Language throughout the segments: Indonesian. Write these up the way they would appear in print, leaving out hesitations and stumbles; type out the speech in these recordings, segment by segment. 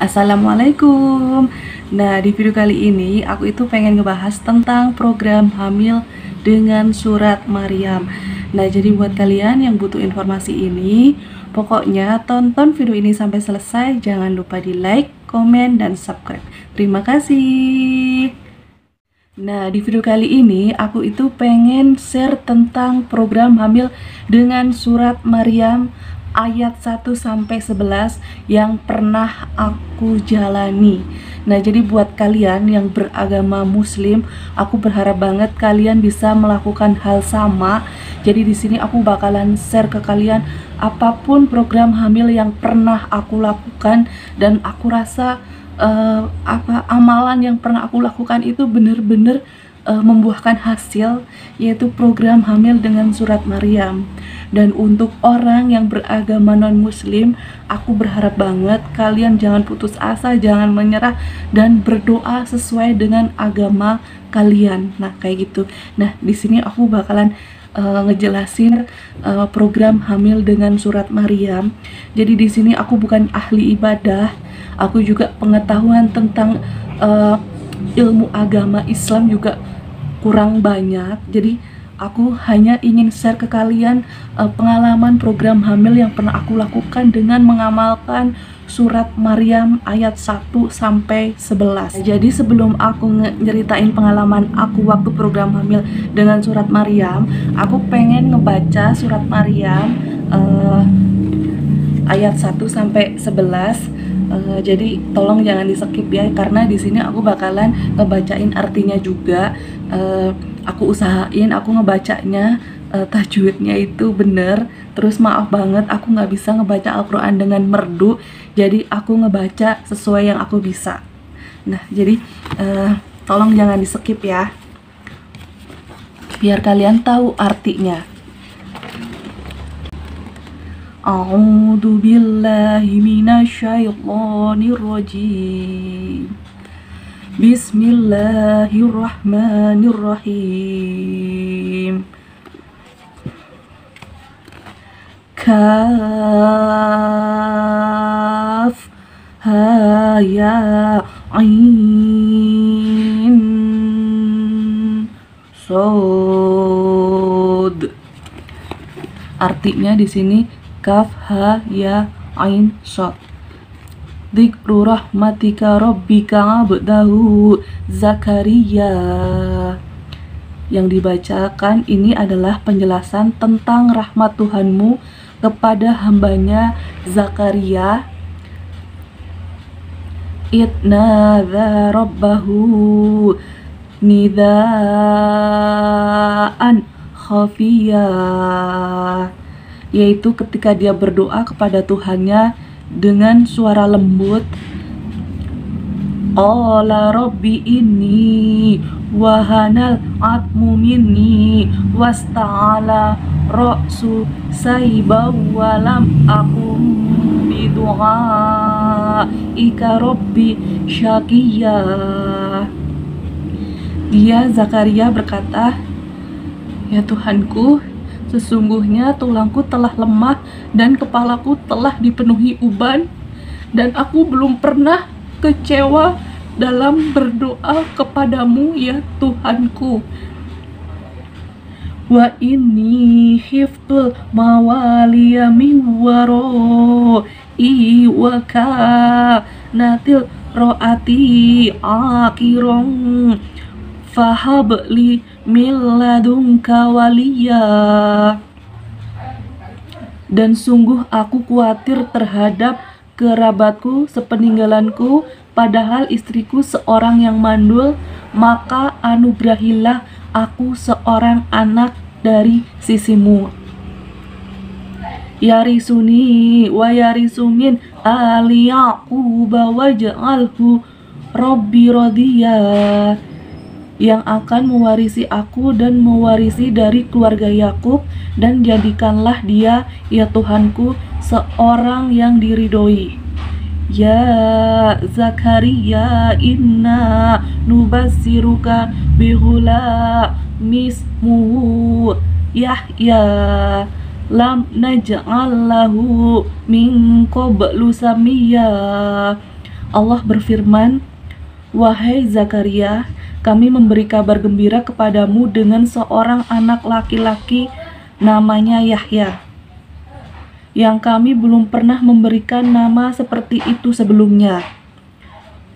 Assalamualaikum. Nah, di video kali ini aku itu pengen ngebahas tentang program hamil dengan surat Maryam. Nah, jadi buat kalian yang butuh informasi ini, pokoknya tonton video ini sampai selesai. Jangan lupa di like, komen, dan subscribe. Terima kasih. Nah, di video kali ini aku itu pengen share tentang program hamil dengan surat Maryam ayat 1 sampai 11 yang pernah aku jalani. Nah, jadi buat kalian yang beragama Muslim, aku berharap banget kalian bisa melakukan hal sama. Jadi di sini aku bakalan share ke kalian apapun program hamil yang pernah aku lakukan, dan aku rasa amalan yang pernah aku lakukan itu benar-benar membuahkan hasil, yaitu program hamil dengan surat Maryam. Dan untuk orang yang beragama non-muslim, aku berharap banget kalian jangan putus asa, jangan menyerah, dan berdoa sesuai dengan agama kalian. Nah, kayak gitu. Nah, di sini aku bakalan ngejelasin program hamil dengan surat Maryam. Jadi di sini aku bukan ahli ibadah, aku juga pengetahuan tentang ilmu agama Islam juga kurang banyak. Jadi aku hanya ingin share ke kalian pengalaman program hamil yang pernah aku lakukan dengan mengamalkan surat Maryam ayat 1 sampai 11. Jadi sebelum aku nyeritain pengalaman aku waktu program hamil dengan surat Maryam, aku pengen ngebaca surat Maryam ayat 1 sampai 11. Jadi tolong jangan di skip ya, karena di sini aku bakalan ngebacain artinya juga. Aku usahain aku ngebacanya tajwidnya itu bener. Terus maaf banget aku nggak bisa ngebaca Al-Quran dengan merdu, jadi aku ngebaca sesuai yang aku bisa. Nah, jadi tolong jangan di skip ya, biar kalian tahu artinya. A'udzu billahi minasyaitonir rajim. Bismillahirrahmanirrahim. Kaf ha ya ain sod. Artinya di sini kaf ha ya ain sod. Dzikru rahmatika rabbika abdahu Zakaria. Yang dibacakan ini adalah penjelasan tentang rahmat Tuhanmu kepada hambanya Zakaria. Idnadza rabbahu nidaan khafiyah, yaitu ketika dia berdoa kepada Tuhannya dengan suara lembut. Qala rabbi inni wahanal atmu minni wasta'ala ra'su sayba walam akum bidu'aika rabbi syaqiyya. Dia Zakaria berkata, ya Tuhanku, sesungguhnya tulangku telah lemah dan kepalaku telah dipenuhi uban, dan aku belum pernah kecewa dalam berdoa kepadamu ya Tuhanku. Wa inni khiftul mawaliya min wara'i wa kanatil ro'ati akiron fahabli min ladunka waliya. Dan sungguh aku khawatir terhadap kerabatku sepeninggalanku, padahal istriku seorang yang mandul, maka anugerahilah aku seorang anak dari sisimu. Yarisuni wa yarisumin ali Yaqub waj'alhu rabbi radiyah, yang akan mewarisi aku dan mewarisi dari keluarga Yakub, dan jadikanlah dia ya Tuhanku seorang yang diridhoi. Ya Zakaria inna nubassiruka bihula mismuhu Yahya lam naj'al lahu min qablu samiyya Allah berfirman, "Wahai Zakaria, kami memberi kabar gembira kepadamu dengan seorang anak laki-laki namanya Yahya, yang kami belum pernah memberikan nama seperti itu sebelumnya."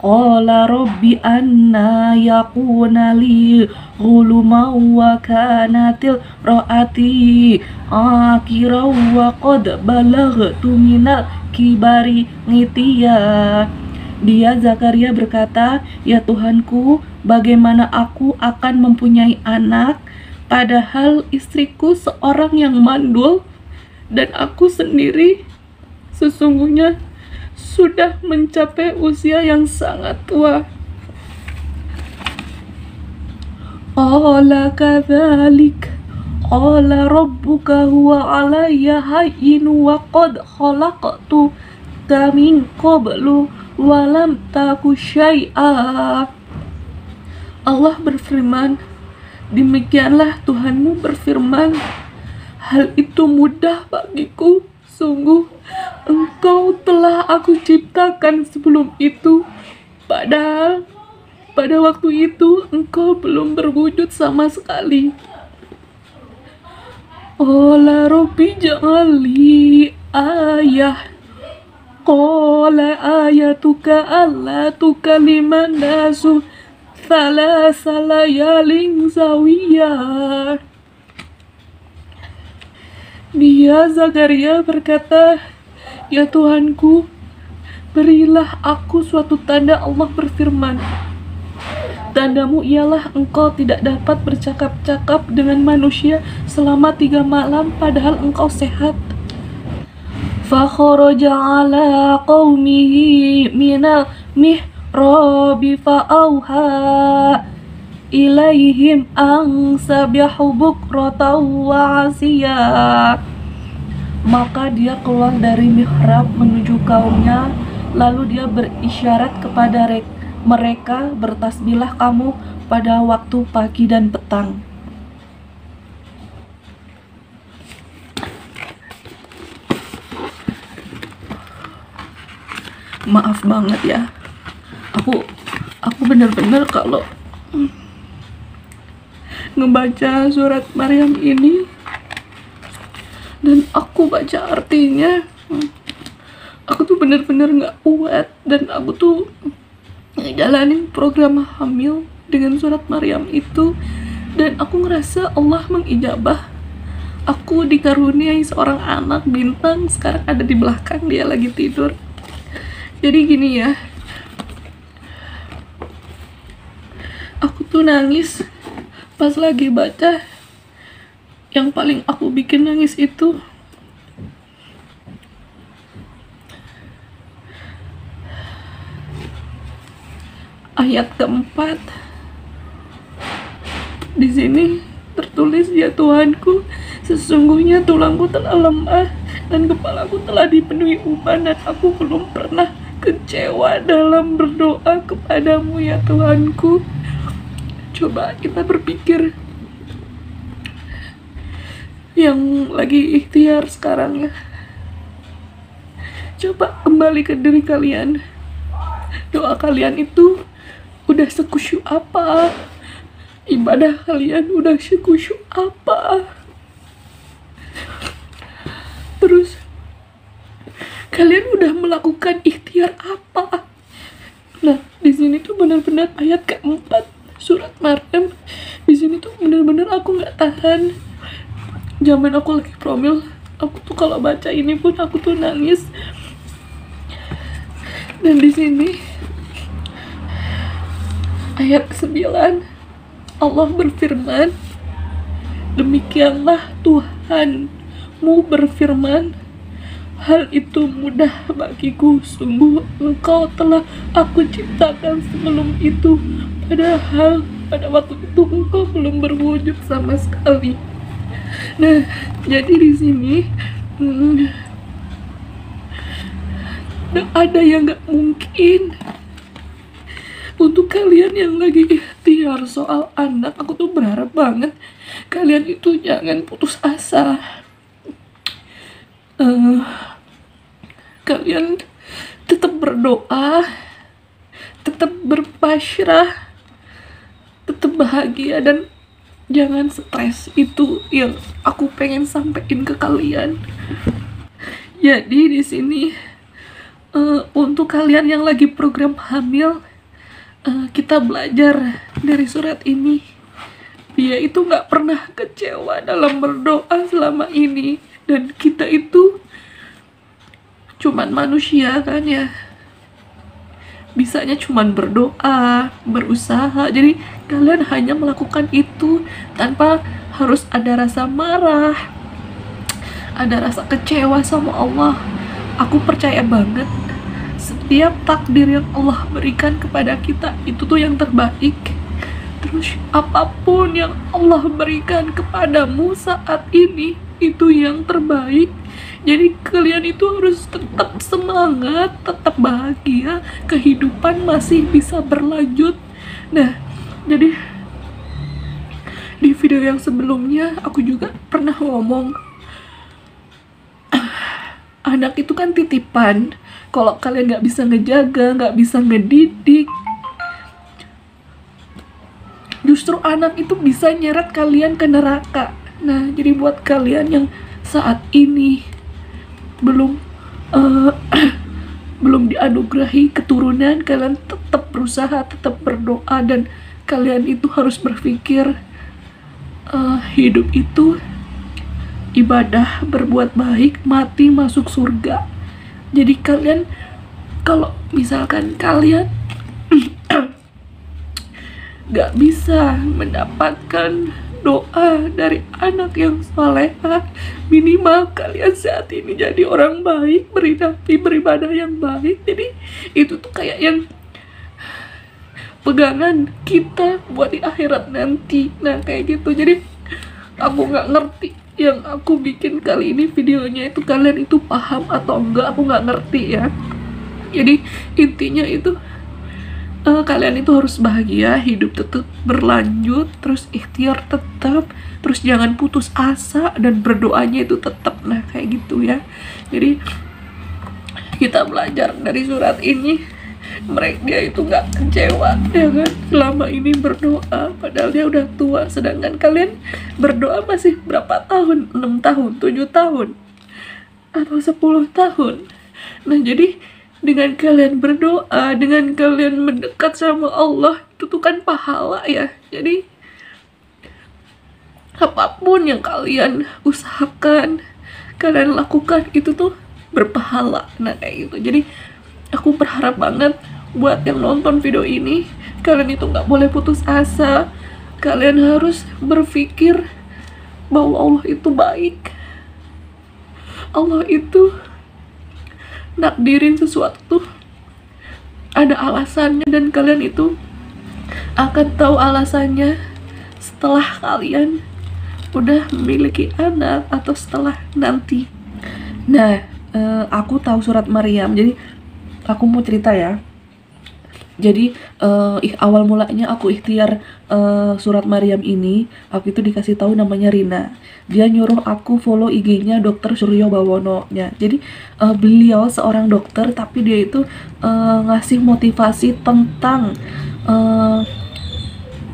Qala rabbi anna yakuna li ghuluma wa kanatil ra'ati akira wa qad balaghtu minal kibari ngitiya. Dia Zakaria berkata, "Ya Tuhanku, bagaimana aku akan mempunyai anak padahal istriku seorang yang mandul dan aku sendiri sesungguhnya sudah mencapai usia yang sangat tua." Qala kadzalik qala rabbuka huwa alayya hayyin wa qad khalaqtuka min qablu wa lam taku syai'a. Allah berfirman, "Demikianlah Tuhanmu berfirman, hal itu mudah bagiku. Sungguh, engkau telah aku ciptakan sebelum itu. Padahal pada waktu itu engkau belum berwujud sama sekali." Qala rabbi ja'alli ayah. Qala ayatuka alla tukaliman nasu thalasa layalin sawiyah. Dia Zakaria berkata, "Ya Tuhanku, berilah aku suatu tanda." Allah berfirman, "Tandamu ialah engkau tidak dapat bercakap-cakap dengan manusia selama 3 malam padahal engkau sehat." Fakharaja ala qaumihi minal mihrabi fa'auha ilaihim an sabihu bukratan wa asya. Maka dia keluar dari mihrab menuju kaumnya, lalu dia berisyarat kepada mereka, "Bertasbihlah kamu pada waktu pagi dan petang." Maaf banget ya, aku bener-bener kalau ngebaca surat Maryam ini dan aku baca artinya, aku tuh bener-bener gak kuat. Dan aku tuh ngejalanin program hamil dengan surat Maryam itu, dan aku ngerasa Allah mengijabah. Aku dikaruniai seorang anak bintang, sekarang ada di belakang, dia lagi tidur. Jadi gini ya, aku tuh nangis pas lagi baca. Yang paling aku bikin nangis itu ayat keempat. Di sini tertulis, "Ya Tuhanku, sesungguhnya tulangku telah lemah dan kepalaku telah dipenuhi uban dan aku belum pernah kecewa dalam berdoa kepadamu ya Tuhanku." Coba kita berpikir yang lagi ikhtiar sekarang ya. Coba kembali ke diri kalian. Doa kalian itu udah sekusyuk apa? Ibadah kalian udah sekusyuk apa? Terus kalian udah melakukan ikhtiar apa? Nah, di sini tuh benar-benar ayat keempat surat Maryam. Di sini tuh benar-benar aku nggak tahan. Zaman aku lagi promil, aku tuh kalau baca ini pun aku tuh nangis. Dan di sini ayat 9 Allah berfirman, "Demikianlah Tuhanmu berfirman, hal itu mudah bagiku. Sungguh engkau telah aku ciptakan sebelum itu. Padahal pada waktu itu engkau belum berwujud sama sekali." Nah, jadi di sini ada yang gak mungkin. Untuk kalian yang lagi ikhtiar soal anak, aku tuh berharap banget kalian itu jangan putus asa. Kalian tetap berdoa pasrah, tetap bahagia, dan jangan stres. Itu yang aku pengen sampaikan ke kalian. Jadi di sini untuk kalian yang lagi program hamil, kita belajar dari surat ini. Dia itu nggak pernah kecewa dalam berdoa selama ini, dan kita itu cuman manusia kan ya, bisanya cuman berdoa, berusaha. Jadi kalian hanya melakukan itu tanpa harus ada rasa marah, ada rasa kecewa sama Allah. Aku percaya banget setiap takdir yang Allah berikan kepada kita itu tuh yang terbaik. Terus apapun yang Allah berikan kepadamu saat ini itu yang terbaik. Jadi kalian itu harus tetap semangat, tetap bahagia, kehidupan masih bisa berlanjut. Nah, jadi di video yang sebelumnya aku juga pernah ngomong, anak itu kan titipan. Kalau kalian nggak bisa ngejaga, nggak bisa ngedidik, justru anak itu bisa nyeret kalian ke neraka. Nah, jadi buat kalian yang saat ini belum belum dianugerahi keturunan, kalian tetap berusaha, tetap berdoa, dan kalian itu harus berpikir hidup itu ibadah, berbuat baik, mati masuk surga. Jadi kalian, kalau misalkan kalian gak bisa mendapatkan doa dari anak yang salehah, minimal kalian saat ini jadi orang baik, beribadah yang baik. Jadi itu tuh kayak yang pegangan kita buat di akhirat nanti. Nah kayak gitu. Jadi aku nggak ngerti yang aku bikin kali ini videonya itu kalian itu paham atau enggak, aku nggak ngerti ya. Jadi intinya itu kalian itu harus bahagia, hidup tetap berlanjut, terus ikhtiar tetap, terus jangan putus asa, dan berdoanya itu tetap. Nah kayak gitu ya. Jadi kita belajar dari surat ini, dia itu nggak kecewa ya kan, selama ini berdoa padahal dia udah tua. Sedangkan kalian berdoa masih berapa tahun, 6 tahun, 7 tahun, atau 10 tahun. Nah jadi dengan kalian berdoa, dengan kalian mendekat sama Allah, itu tuh kan pahala ya. Jadi apapun yang kalian usahakan, kalian lakukan, itu tuh berpahala. Nah kayak gitu. Jadi aku berharap banget buat yang nonton video ini, kalian itu nggak boleh putus asa. Kalian harus berpikir bahwa Allah itu baik. Allah itu nakdirin sesuatu tuh ada alasannya, dan kalian itu akan tahu alasannya setelah kalian udah memiliki anak atau setelah nanti. Nah, aku tahu surat Maryam, jadi aku mau cerita ya. Jadi awal mulanya aku ikhtiar surat Maryam ini, aku itu dikasih tahu namanya Rina. Dia nyuruh aku follow IG-nya Dr. Suryo Bawono ya. Jadi beliau seorang dokter, tapi dia itu ngasih motivasi tentang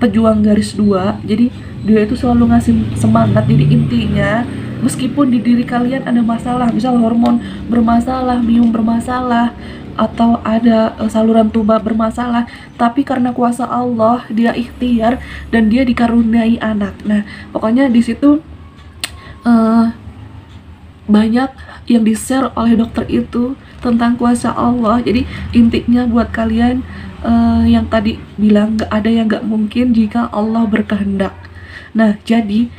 pejuang garis 2. Jadi dia itu selalu ngasih semangat. Jadi intinya, meskipun di diri kalian ada masalah, misal hormon bermasalah, miom bermasalah, atau ada saluran tuba bermasalah, tapi karena kuasa Allah dia ikhtiar dan dia dikaruniai anak. Nah pokoknya di situ banyak yang di-share oleh dokter itu tentang kuasa Allah. Jadi intinya buat kalian yang tadi bilang gak ada yang gak mungkin jika Allah berkehendak. Nah jadi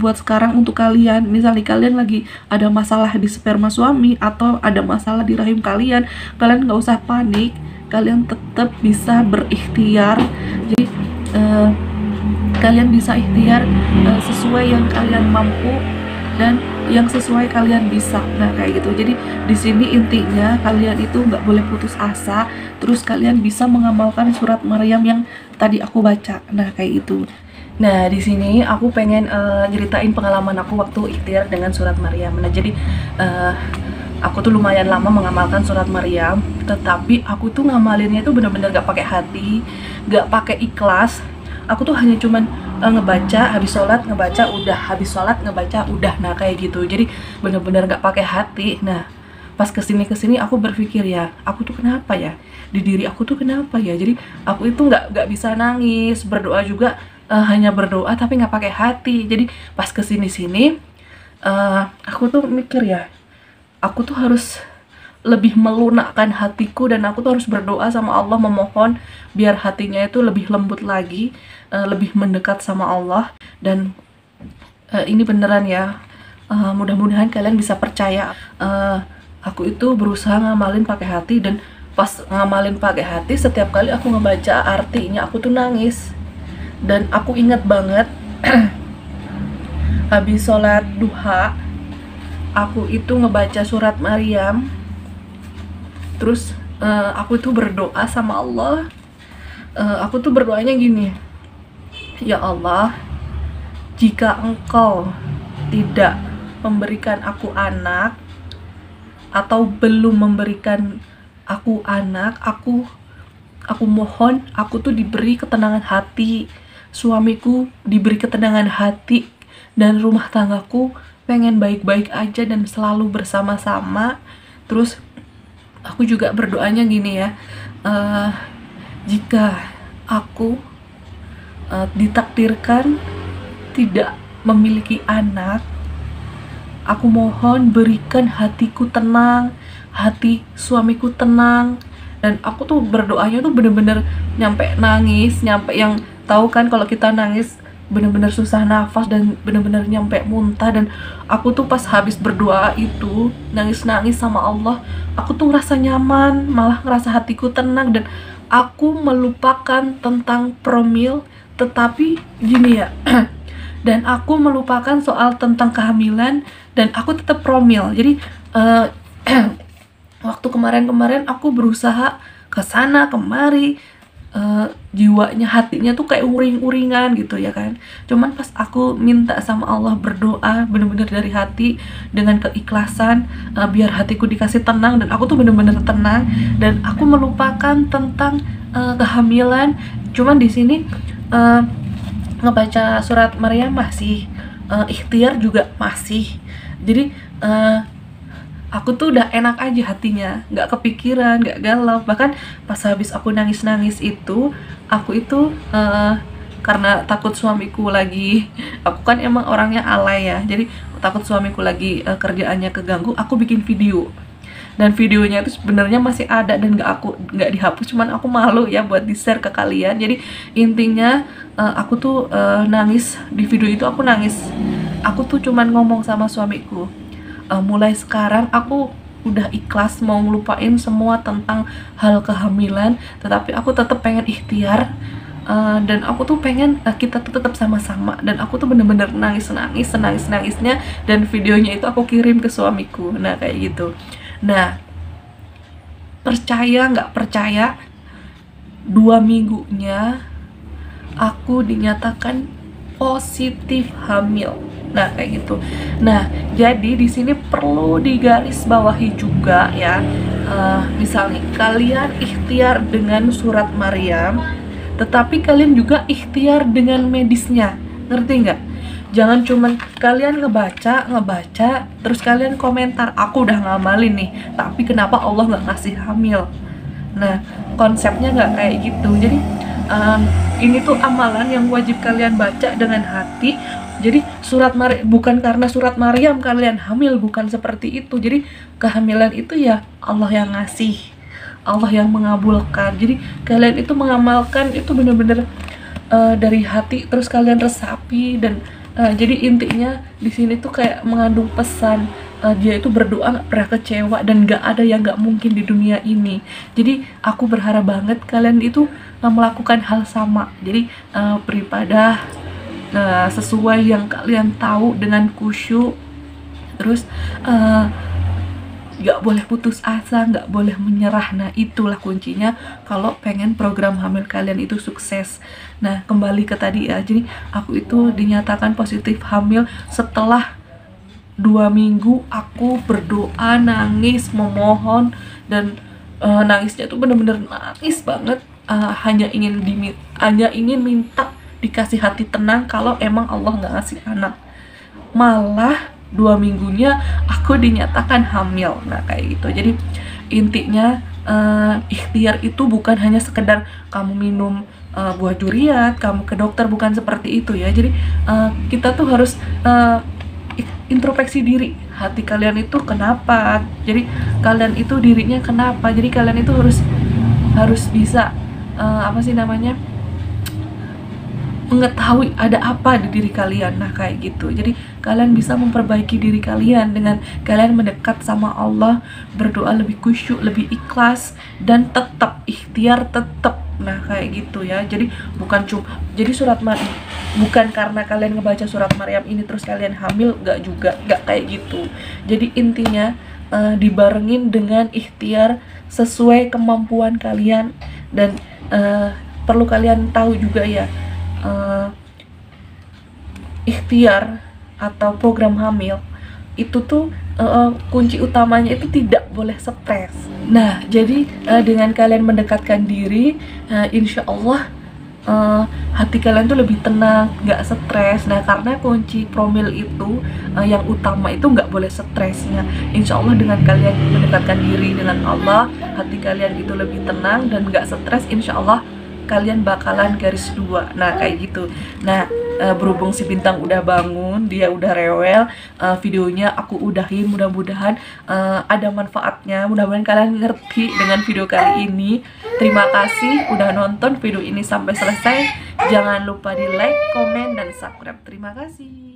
buat sekarang untuk kalian, misalnya kalian lagi ada masalah di sperma suami atau ada masalah di rahim kalian, kalian nggak usah panik, kalian tetap bisa berikhtiar. Jadi kalian bisa ikhtiar sesuai yang kalian mampu dan yang sesuai kalian bisa. Nah kayak gitu. Jadi di sini intinya kalian itu nggak boleh putus asa, terus kalian bisa mengamalkan surat Maryam yang tadi aku baca. Nah kayak gitu. Nah di sini aku pengen ceritain pengalaman aku waktu ikhtiar dengan surat Maryam. Nah jadi aku tuh lumayan lama mengamalkan surat Maryam, tetapi aku tuh ngamalinnya tuh bener-bener gak pakai hati, gak pakai ikhlas. Aku tuh hanya cuman ngebaca, habis sholat ngebaca udah, habis sholat ngebaca udah, nah kayak gitu. Jadi bener-bener gak pakai hati. Nah pas kesini aku berpikir, ya aku tuh kenapa ya, di diri aku tuh kenapa ya. Jadi aku itu nggak bisa nangis, berdoa juga hanya berdoa tapi nggak pakai hati. Jadi pas kesini aku tuh mikir, ya aku tuh harus lebih melunakkan hatiku, dan aku tuh harus berdoa sama Allah, memohon biar hatinya itu lebih lembut lagi, lebih mendekat sama Allah. Dan ini beneran ya, mudah-mudahan kalian bisa percaya. Aku itu berusaha ngamalin pakai hati, dan pas ngamalin pakai hati, setiap kali aku ngebaca artinya aku tuh nangis. Dan aku ingat banget habis sholat duha, aku itu ngebaca surat Maryam. Terus aku itu berdoa sama Allah. Aku tuh berdoanya gini, ya Allah, jika Engkau tidak memberikan aku anak, atau belum memberikan aku anak, aku mohon aku tuh diberi ketenangan hati, suamiku diberi ketenangan hati, dan rumah tanggaku pengen baik-baik aja dan selalu bersama-sama. Terus aku juga berdoanya gini ya, jika aku ditakdirkan tidak memiliki anak, aku mohon berikan hatiku tenang, hati suamiku tenang. Dan aku tuh berdoanya tuh bener-bener nyampe nangis, nyampe yang tahu kan kalau kita nangis bener-bener susah nafas dan bener-bener nyampe muntah. Dan aku tuh pas habis berdoa itu nangis-nangis sama Allah, aku tuh ngerasa nyaman, malah ngerasa hatiku tenang, dan aku melupakan tentang promil. Tetapi gini ya, dan aku melupakan soal tentang kehamilan, dan aku tetap promil. Jadi waktu kemarin aku berusaha ke sana kemari, jiwanya, hatinya tuh kayak uring-uringan gitu ya kan. Cuman pas aku minta sama Allah, berdoa bener-bener dari hati dengan keikhlasan, biar hatiku dikasih tenang, dan aku tuh bener-bener tenang, dan aku melupakan tentang kehamilan. Cuman di sini ngebaca surat Maryam masih, ikhtiar juga masih. Jadi aku tuh udah enak aja hatinya, nggak kepikiran, nggak galau. Bahkan pas habis aku nangis-nangis itu, aku itu karena takut suamiku lagi, aku kan emang orangnya alay ya, jadi takut suamiku lagi kerjaannya keganggu, aku bikin video. Dan videonya itu sebenarnya masih ada dan nggak dihapus, cuman aku malu ya buat di-share ke kalian. Jadi intinya aku tuh nangis di video itu, aku nangis. Aku tuh cuman ngomong sama suamiku, mulai sekarang aku udah ikhlas mau ngelupain semua tentang hal kehamilan, tetapi aku tetap pengen ikhtiar, dan aku tuh pengen kita tuh tetap sama-sama. Dan aku tuh bener-bener nangis-nangisnya, dan videonya itu aku kirim ke suamiku. Nah kayak gitu. Nah, percaya nggak percaya, 2 minggunya aku dinyatakan positif hamil. Nah kayak gitu. Nah jadi di sini perlu digarisbawahi juga ya, misalnya kalian ikhtiar dengan surat Maryam, tetapi kalian juga ikhtiar dengan medisnya, ngerti nggak? Jangan cuman kalian ngebaca terus kalian komentar, aku udah ngamalin nih tapi kenapa Allah nggak ngasih hamil. Nah konsepnya nggak kayak gitu. Jadi ini tuh amalan yang wajib kalian baca dengan hati. Jadi bukan karena surat Maryam kalian hamil, bukan seperti itu. Jadi kehamilan itu ya Allah yang ngasih, Allah yang mengabulkan. Jadi kalian itu mengamalkan itu bener-bener dari hati, terus kalian resapi. Dan jadi intinya di sini tuh kayak mengandung pesan, dia itu berdoa nggak pernah kecewa, dan nggak ada yang nggak mungkin di dunia ini. Jadi aku berharap banget kalian itu melakukan hal sama. Jadi beribadah sesuai yang kalian tahu dengan khusyuk. Terus nggak boleh putus asa, nggak boleh menyerah. Nah itulah kuncinya kalau pengen program hamil kalian itu sukses. Nah kembali ke tadi ya, jadi aku itu dinyatakan positif hamil setelah 2 minggu aku berdoa, nangis, memohon, dan nangisnya tuh bener-bener nangis banget, hanya ingin minta dikasih hati tenang kalau emang Allah nggak ngasih anak. Malah 2 minggunya aku dinyatakan hamil. Nah kayak gitu. Jadi intinya ikhtiar itu bukan hanya sekedar kamu minum buah durian, kamu ke dokter, bukan seperti itu ya. Jadi kita tuh harus introspeksi diri, hati kalian itu kenapa, jadi kalian itu dirinya kenapa, jadi kalian itu harus bisa apa sih namanya, mengetahui ada apa di diri kalian. Nah kayak gitu, jadi kalian bisa memperbaiki diri kalian dengan kalian mendekat sama Allah, berdoa lebih khusyuk, lebih ikhlas, dan tetap ikhtiar, tetap. Nah kayak gitu ya. Jadi jadi bukan karena kalian ngebaca surat Maryam ini terus kalian hamil, nggak juga, nggak kayak gitu. Jadi intinya dibarengin dengan ikhtiar sesuai kemampuan kalian. Dan perlu kalian tahu juga ya, ikhtiar atau program hamil itu tuh kunci utamanya itu tidak boleh stres. Nah jadi dengan kalian mendekatkan diri, insya Allah hati kalian tuh lebih tenang, nggak stres. Nah karena kunci promil itu yang utama itu nggak boleh stres. Nah insya Allah dengan kalian mendekatkan diri dengan Allah, hati kalian itu lebih tenang dan nggak stres, insya Allah kalian bakalan garis 2. Nah kayak gitu. Nah berhubung si Bintang udah bangun, dia udah rewel, videonya aku udahin. Mudah-mudahan ada manfaatnya, mudah-mudahan kalian ngerti dengan video kali ini. Terima kasih udah nonton video ini sampai selesai. Jangan lupa di like, komen, dan subscribe. Terima kasih.